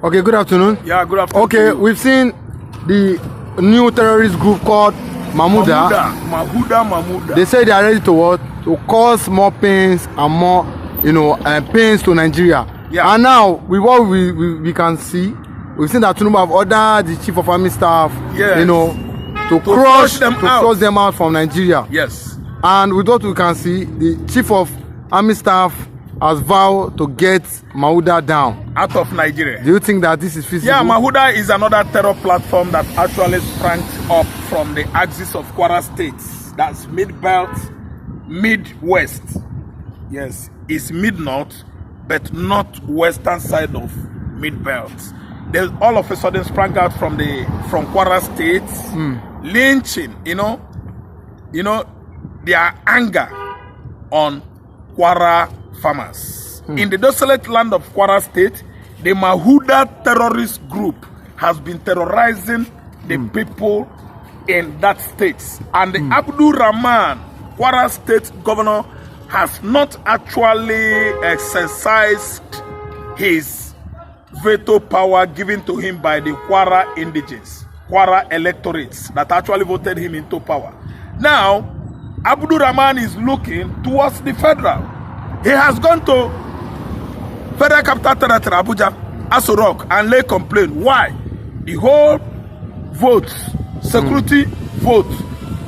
Okay, good afternoon. Yeah, good afternoon. Okay, we've seen the new terrorist group called Mahmuda. Mahmuda. They say they are ready to what? To cause more pains and more, pains to Nigeria. Yeah. And now, with what we can see, we've seen that Tinubu have ordered the chief of army staff, yes, to crush them out from Nigeria. Yes. And with what we can see, the chief of army staff has vowed to get Mahmuda down out of Nigeria. Do you think that this is feasible? Yeah, Mahmuda is another terror platform that actually sprang up from the axis of KWARA states. That's mid-belt, mid-west. Yes, it's mid-north, but not western side of mid-belt. They all of a sudden sprang out from KWARA states, lynching, their anger on KWARA farmers. In the desolate land of KWARA state, the Mahmuda terrorist group has been terrorizing the people in that state. And the Abdul Rahman, KWARA state governor, has not actually exercised his veto power given to him by the KWARA indigenes, KWARA electorates that actually voted him into power. Now, Abdul Rahman is looking towards the federal. He has gone to Federal Capital Territory, Abuja, Aso Rock, and lay complaint. Why? The whole vote, security vote,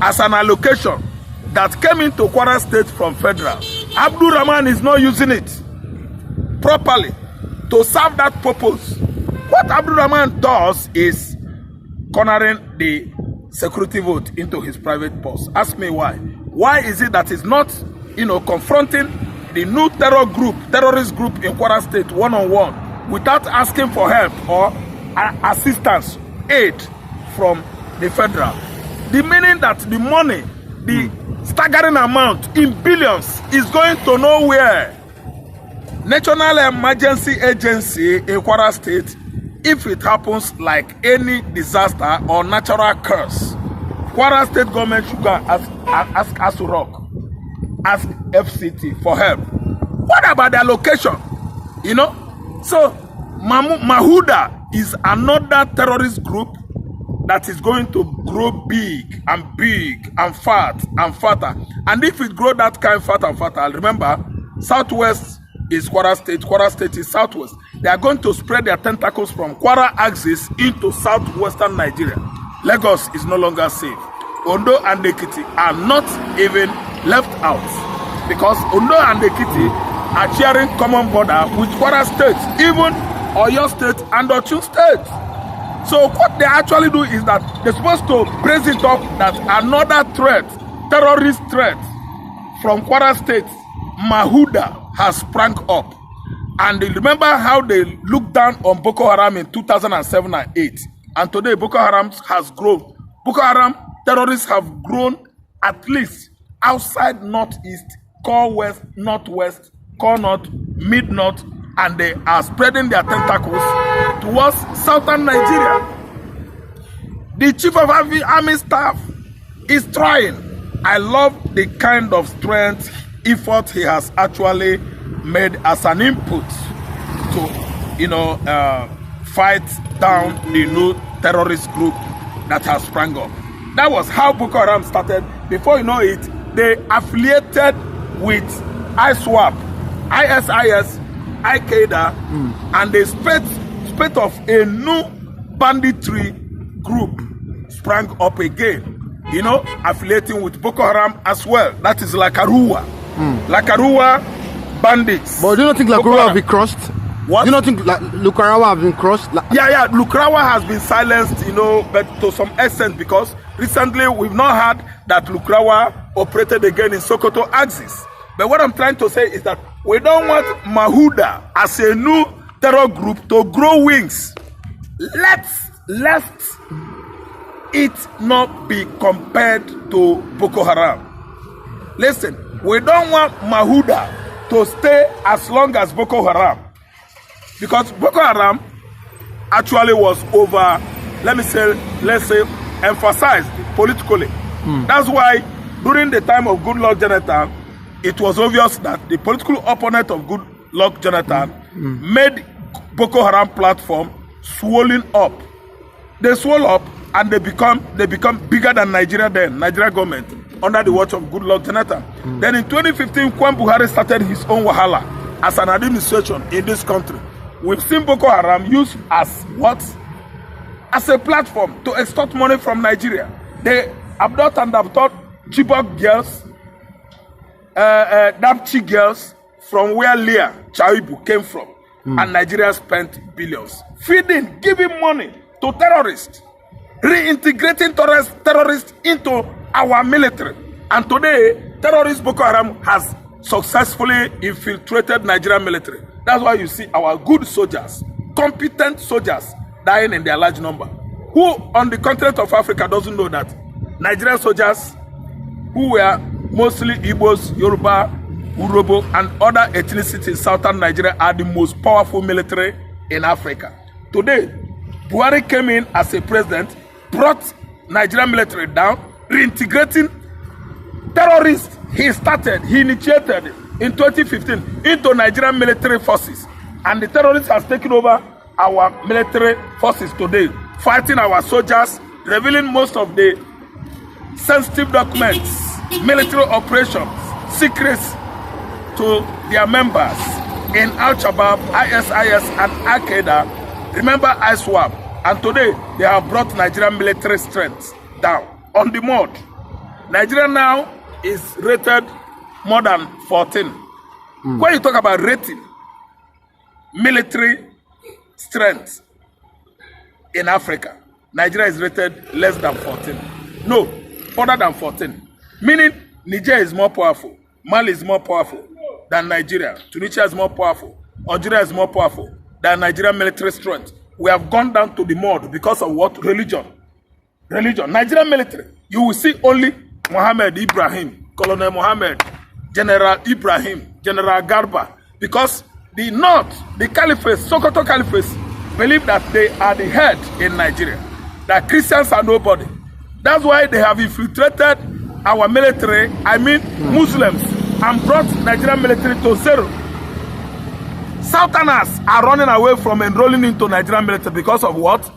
as an allocation that came into KWARA state from federal, Abdul Rahman is not using it properly to serve that purpose. What Abdul Rahman does is cornering the security vote into his private purse. Ask me why. Why is it that he's not, confronting the new terrorist group in KWARA state one-on-one without asking for help or assistance, aid from the federal? The meaning that the money, the staggering amount in billions, is going to nowhere. National Emergency Agency in KWARA state, if it happens like any disaster or natural curse, KWARA state government should go ask Aso Rock, ask FCT for help. What about their location? So Mahmuda is another terrorist group that is going to grow big and fat and fatter. And if it grow that kind fat and fatter, remember, southwest is KWARA state is southwest. They are going to spread their tentacles from KWARA axis into southwestern Nigeria. Lagos is no longer safe. Ondo and Ekiti are not even left out, because Ondo and Ekiti are sharing common border with KWARA state, even Oyo state and Osun state. So what they actually do is that they're supposed to brace it up that another threat, terrorist threat from KWARA state, Mahmuda, has sprung up. And they remember how they looked down on Boko Haram in 2007 and 8. And today Boko Haram has grown. Boko Haram terrorists have grown at least outside northeast, core west, northwest, core north, mid-north, and they are spreading their tentacles towards southern Nigeria. The chief of army staff is trying. I love the kind of strength, effort he has actually made as an input to, fight down the new terrorist group that has sprung up. That was how Boko Haram started. Before you know it, they affiliated with ISWAP, ISIS, Al-Qaeda, and they spate of a new banditry group sprang up again, affiliating with Boko Haram as well. That is Lakaruwa. Lakaruwa bandits. But do you not think Lakaruwa have been crushed? What? Do you not think Lukarawa have been crushed? Yeah, Lukarawa has been silenced, but to some extent, because recently we've not heard that Lukarawa operated again in Sokoto axis. But what I'm trying to say is that we don't want Mahmuda as a new terror group to grow wings. Let's it not be compared to Boko Haram. Listen, we don't want Mahmuda to stay as long as Boko Haram, because Boko Haram actually was let's say emphasized politically. That's why during the time of Goodluck Jonathan, it was obvious that the political opponent of Goodluck Jonathan made Boko Haram platform swollen up. They swell up and they become bigger than Nigeria then, Nigeria government, under the watch of Goodluck Jonathan. Then in 2015, when Buhari started his own wahala as an administration in this country, we've seen Boko Haram used as what? As a platform to extort money from Nigeria. They abduct Chibok girls, Dapchi girls from where Leah Chaibu came from. And Nigeria spent billions feeding, giving money to terrorists, reintegrating terrorists into our military. And today, terrorist Boko Haram has successfully infiltrated Nigerian military. That's why you see our good soldiers, competent soldiers, dying in their large number. Who on the continent of Africa doesn't know that Nigerian soldiers, who were mostly Igbos, Yoruba, Urobo, and other ethnicities in southern Nigeria, are the most powerful military in Africa. Today, Buhari came in as a president, brought Nigerian military down, reintegrating terrorists he initiated in 2015 into Nigerian military forces. And the terrorists have taken over our military forces today, fighting our soldiers, revealing most of the sensitive documents, military operations, secrets to their members in Al-Shabaab, ISIS, and Al-Qaeda. Remember ISWAP. And today, they have brought Nigerian military strength down on the mud. Nigeria now is rated more than 14. When you talk about rating, military strength in Africa, Nigeria is rated less than 14. No, further than 14. Meaning, Niger is more powerful, Mali is more powerful than Nigeria, Tunisia is more powerful, Algeria is more powerful than Nigerian military strength. We have gone down to the mud because of what? Religion. Nigerian military, you will see only Mohammed Ibrahim, Colonel Mohammed, General Ibrahim, General Garba, because the North, the Caliphate, Sokoto Caliphate, believe that they are the head in Nigeria, that Christians are nobody. That's why they have infiltrated our military, Muslims, and brought Nigerian military to zero. Southerners are running away from enrolling into Nigerian military because of what?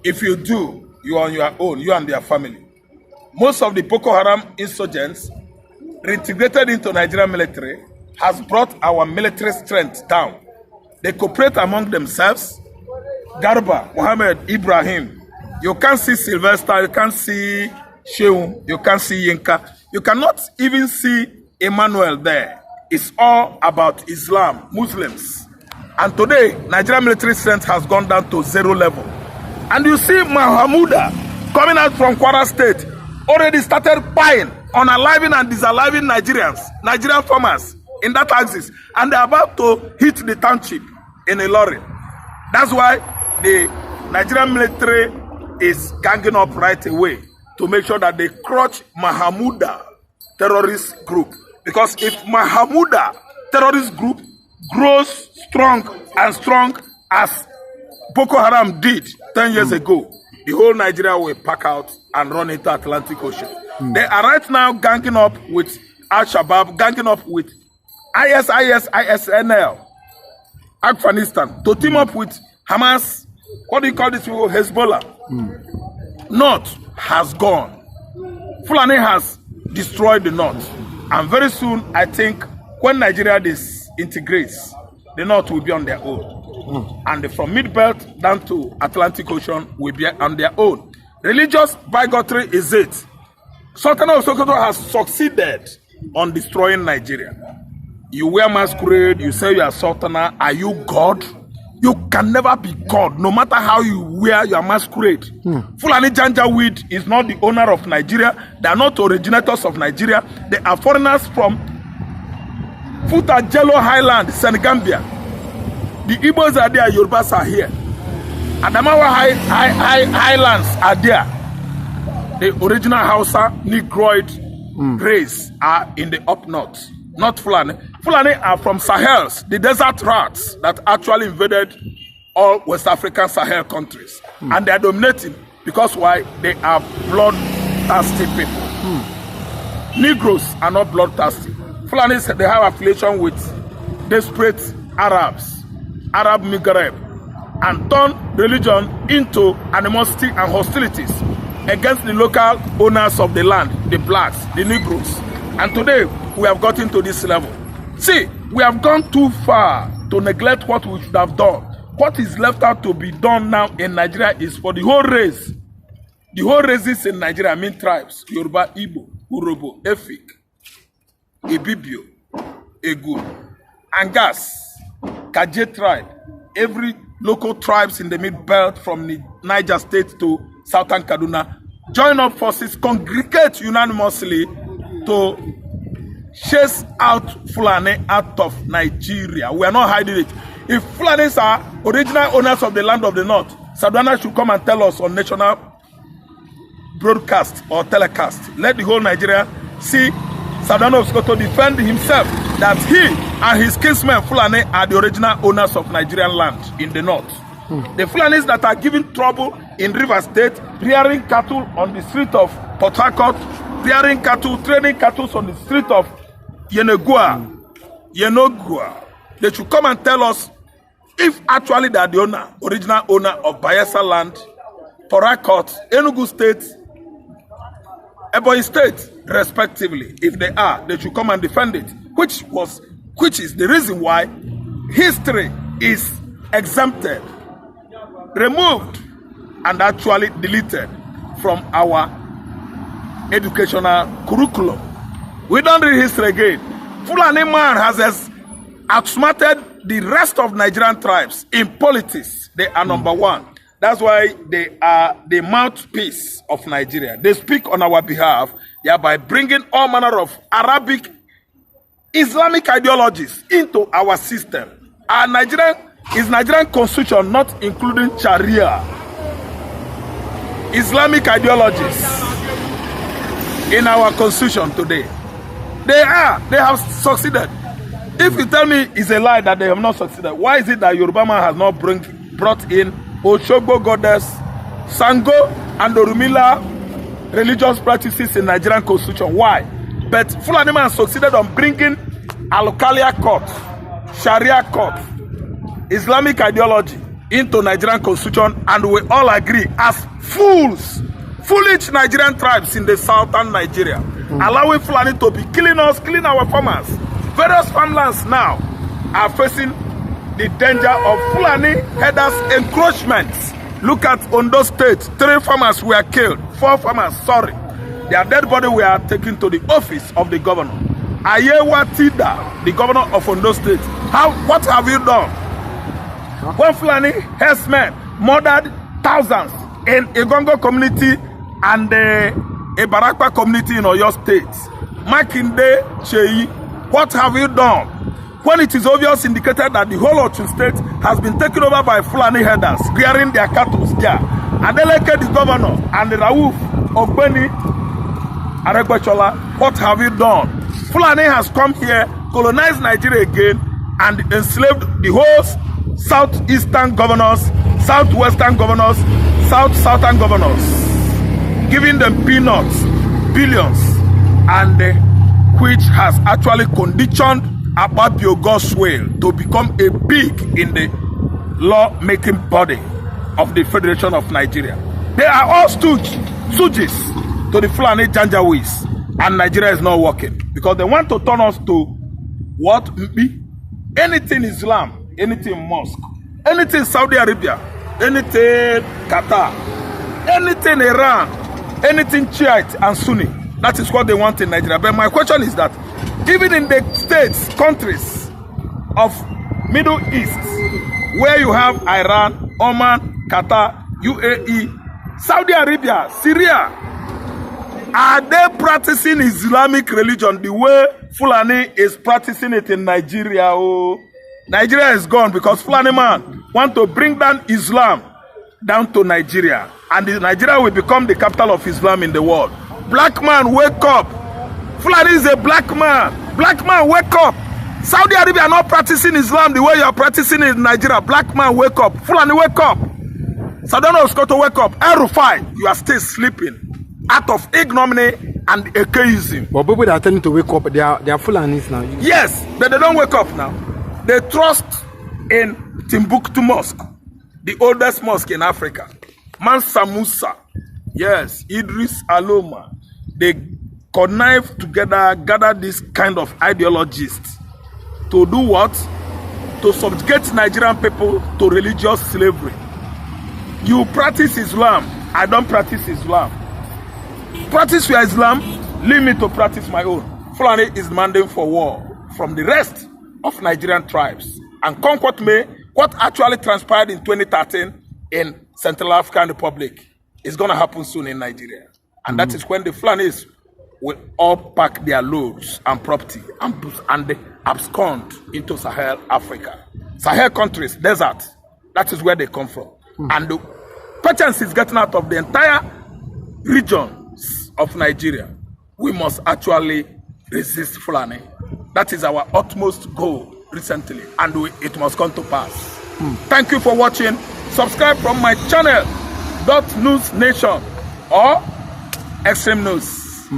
If you do, you are on your own, you and their family. Most of the Boko Haram insurgents reintegrated into Nigerian military has brought our military strength down. They cooperate among themselves. Garba, Mohammed, Ibrahim. You can't see Sylvester, you can't see Shehu, you can't see Yinka. You cannot even see Emmanuel there. It's all about Islam, Muslims. And today, Nigerian military strength has gone down to zero level. And you see Mahmuda coming out from KWARA State, already started buying, unaliving and disaliving Nigerian farmers in that axis. And they're about to hit the township in a lorry. That's why the Nigerian military is ganging up right away to make sure that they crush Mahmuda terrorist group. Because if Mahmuda terrorist group grows strong as Boko Haram did 10 years ago, the whole Nigeria will pack out and run into Atlantic Ocean. They are right now ganging up with Al-Shabaab, ganging up with ISNL, Afghanistan, to team up with Hamas, what do you call this people, Hezbollah. North has gone. Fulani has destroyed the North. And very soon, I think, when Nigeria disintegrates, the North will be on their own. And from Mid-Belt down to Atlantic Ocean will be on their own. Religious bigotry is it. Sultan of Sokoto has succeeded on destroying Nigeria. You wear masquerade, you say you are Sultana, are you God? You can never be God, no matter how you wear your masquerade. Fulani Janjaweed is not the owner of Nigeria. They are not originators of Nigeria. They are foreigners from Futa-Jello Highland, Senegambia. The Igbos are there, Yorubas are here. Adamawa Highlands are there. The original Hausa, Negroid race are in the up north. Not Fulani. Fulani are from Sahels, the desert rats that actually invaded all West African Sahel countries. And they are dominating because why? They are bloodthirsty people. Negroes are not bloodthirsty. Fulanis, they have affiliation with desperate Arabs, Arab Maghreb, and turn religion into animosity and hostilities against the local owners of the land, the blacks, the Negroes. And today, we have gotten to this level. See, we have gone too far to neglect what we should have done. What is left out to be done now in Nigeria is for the whole race. The whole races in Nigeria, I mean tribes, Yoruba, Igbo, Urobo, Efik, Ibibio, Egu, Angas, Kaje tribe, every local tribes in the mid-belt from the Niger State to Southern Kaduna, join up forces, congregate unanimously to chase out Fulani out of Nigeria. We are not hiding it. If Fulanis are original owners of the land of the North, Sadwana should come and tell us on national broadcast or telecast. Let the whole Nigeria see Sadwana Oskoto defend himself that he and his kinsmen Fulani are the original owners of Nigerian land in the North. The Fulanis that are giving trouble in River State, rearing cattle on the street of Port Harcourt, rearing cattle, training cattle on the street of Yenogua. They should come and tell us if actually they are the owner, original owner of Bayelsa land, Port Harcourt, Enugu State, Ebonyi State, respectively. If they are, they should come and defend it, which is the reason why history is exempted, removed, and actually deleted from our educational curriculum. We don't read history again. Fulani man has outsmarted the rest of Nigerian tribes in politics. They are number one. That's why they are the mouthpiece of Nigeria. They speak on our behalf, thereby bringing all manner of Arabic, Islamic ideologies into our system. Our Nigerian constitution not including Sharia, Islamic ideologies in our constitution today. They have succeeded. If you tell me it's a lie that they have not succeeded, why is it that Yoruba man has not brought in Oshogbo goddess, Sango, and Orumila religious practices in Nigerian constitution? Why? But Fulani man succeeded on bringing Alokalia court, Sharia court, Islamic ideology into Nigerian constitution, and we all agree as foolish Nigerian tribes in the southern Nigeria, allowing Fulani to be killing us, killing our farmers. Various farmlands now are facing the danger of Fulani headers encroachments. Look at Ondo State, 3 farmers were killed, 4 farmers, sorry. Their dead body were taken to the office of the governor. Ayewa Tida, the governor of Ondo State, what have you done? When Fulani herdsmen murdered thousands in Igongo community and the Ibarakwa community in Oyo State. Makinde Cheyi, what have you done? When it is obvious indicated that the whole of State has been taken over by Fulani herders, rearing their cattle there. Adeleke, the governor, and the Rauf Ogbeni Aregbechola, what have you done? Fulani has come here, colonized Nigeria again, and enslaved the whole southeastern governors, southwestern governors, southern governors, giving them peanuts, billions, and which has actually conditioned Ababio Goswell to become a pig in the law-making body of the Federation of Nigeria. They are all stooges to the Fulani Janjaweeds, and Nigeria is not working because they want to turn us to what? Anything Islam, anything mosque, anything Saudi Arabia, anything Qatar, anything Iran, anything Shiite and Sunni. That is what they want in Nigeria. But my question is that even in the states, countries of Middle East, where you have Iran, Oman, Qatar, UAE, Saudi Arabia, Syria, are they practicing Islamic religion the way Fulani is practicing it in Nigeria? Oh, Nigeria is gone because Fulani man want to bring down Islam down to Nigeria, and Nigeria will become the capital of Islam in the world. Black man, wake up. Fulani is a black man. Black man, wake up. Saudi Arabia are not practicing Islam the way you are practicing it in Nigeria. Black man, wake up. Fulani, wake up. Sadano Oskoto, wake up. El-Rufai, you are still sleeping out of ignominy and atheism. But people that are telling to wake up, they are Fulanis now. Yes, but they don't wake up now. They trust in Timbuktu Mosque. the oldest mosque in Africa. Mansa Musa, yes, Idris Aloma, they connive together, gather this kind of ideologists to do what? To subjugate Nigerian people to religious slavery. You practice Islam, I don't practice Islam. Practice your Islam, leave me to practice my own. Fulani is demanding for war from the rest of Nigerian tribes. And conquer me, what actually transpired in 2013 in Central African Republic is going to happen soon in Nigeria. And that is when the Fulanis will all pack their loads and property and they abscond into Sahel Africa. Sahel countries, desert, that is where they come from. And the patience is getting out of the entire regions of Nigeria. We must actually resist Fulani. That is our utmost goal recently, and it must come to pass. Thank you for watching. Subscribe from my channel, .News Nation or Extreme News.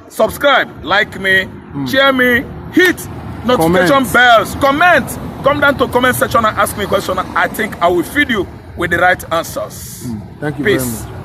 Subscribe, like me, share me, hit notification bells, comment. Come down to comment section and ask me a question. I think I will feed you with the right answers. Thank you Peace. very much.